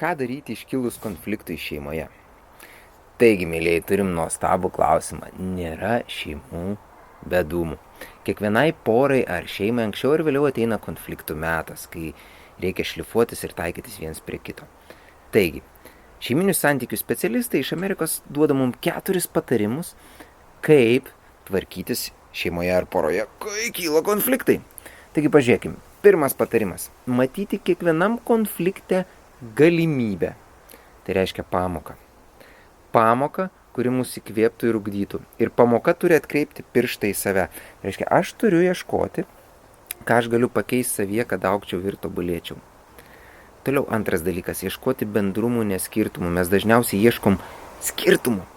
Ką daryti iškilus konfliktui šeimoje? Taigi, mėlyjei, turim nuostabų klausimą. Nėra šeimų be dūmų. Kiekvienai porai ar šeimai anksčiau ir vėliau ateina konfliktų metas, kai reikia šlifuotis ir taikytis viens prie kito. Taigi, šeiminių santykių specialistai iš Amerikos duoda mums 4 patarimus, kaip tvarkytis šeimoje ar poroje, kai kyla konfliktai. Taigi, pažiūrėkim. Pirmas patarimas. Matyti kiekvienam konflikte galimybę. Tai reiškia pamoką. Pamoką, kuri mus įkvėptų ir ugdytų. Ir pamoka turi atkreipti pirštą į save. Tai reiškia, aš turiu ieškoti, ką aš galiu pakeisti savyje, kad augčiau ir tobulėčiau. Toliau antras dalykas. Ieškoti bendrumų, neskirtumų. Mes dažniausiai ieškom skirtumų.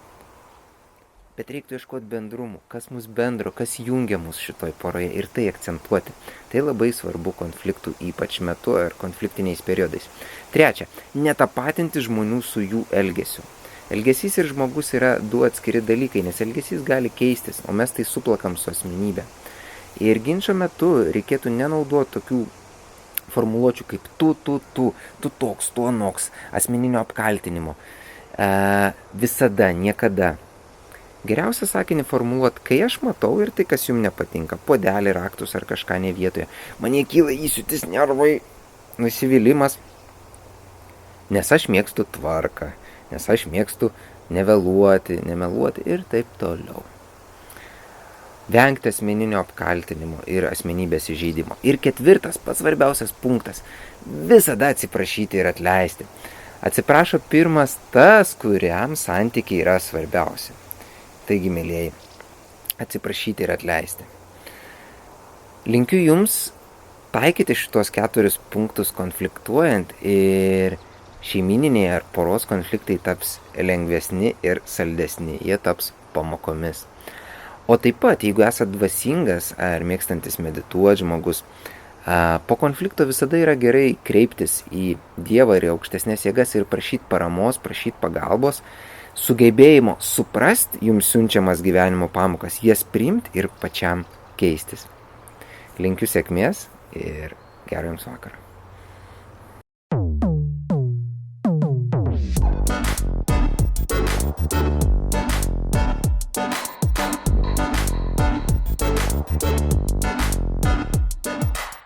Bet reiktų ieškoti bendrumų, kas mus bendro, kas jungia mus šitoj poroje ir tai akcentuoti. Tai labai svarbu konfliktų ypač metu ar konfliktiniais periodais. Trečia, netapatinti žmonių su jų elgesiu. Elgesys ir žmogus yra 2 atskiri dalykai, nes elgesys gali keistis, o mes tai suplakam su asmenybė. Ir ginčo metu reikėtų nenaudoti tokių formuluočių kaip tu toks, tu anoks, asmeninio apkaltinimo. Visada, niekada. Geriausia sakinį formuluot, kai aš matau ir tai, kas jums nepatinka, puodelį, raktus ar kažką ne vietoje. Mane kyla įsiūtis, nervai, nusivylimas, nes aš mėgstu tvarką, nes aš mėgstu nemeluoti ir taip toliau. Vengti asmeninio apkaltinimo ir asmenybės įžeidimo. Ir 4, pats svarbiausias punktas, visada atsiprašyti ir atleisti. Atsiprašo pirmas tas, kuriam santykiai yra svarbiausi. Taigi, mėlyjei, atsiprašyti ir atleisti. Linkiu jums taikyti šitos 4 punktus konfliktuojant ir šeimininiai ar poros konfliktai taps lengvesni ir saldesni, jie taps pamokomis. O taip pat, jeigu esate dvasingas ar mėgstantis medituoti žmogus, po konflikto visada yra gerai kreiptis į Dievą ir aukštesnės jėgas ir prašyti paramos, prašyti pagalbos, sugebėjimo suprasti jums siunčiamas gyvenimo pamokas, jas priimti ir pačiam keistis. Linkiu sėkmės ir gero jums vakaro.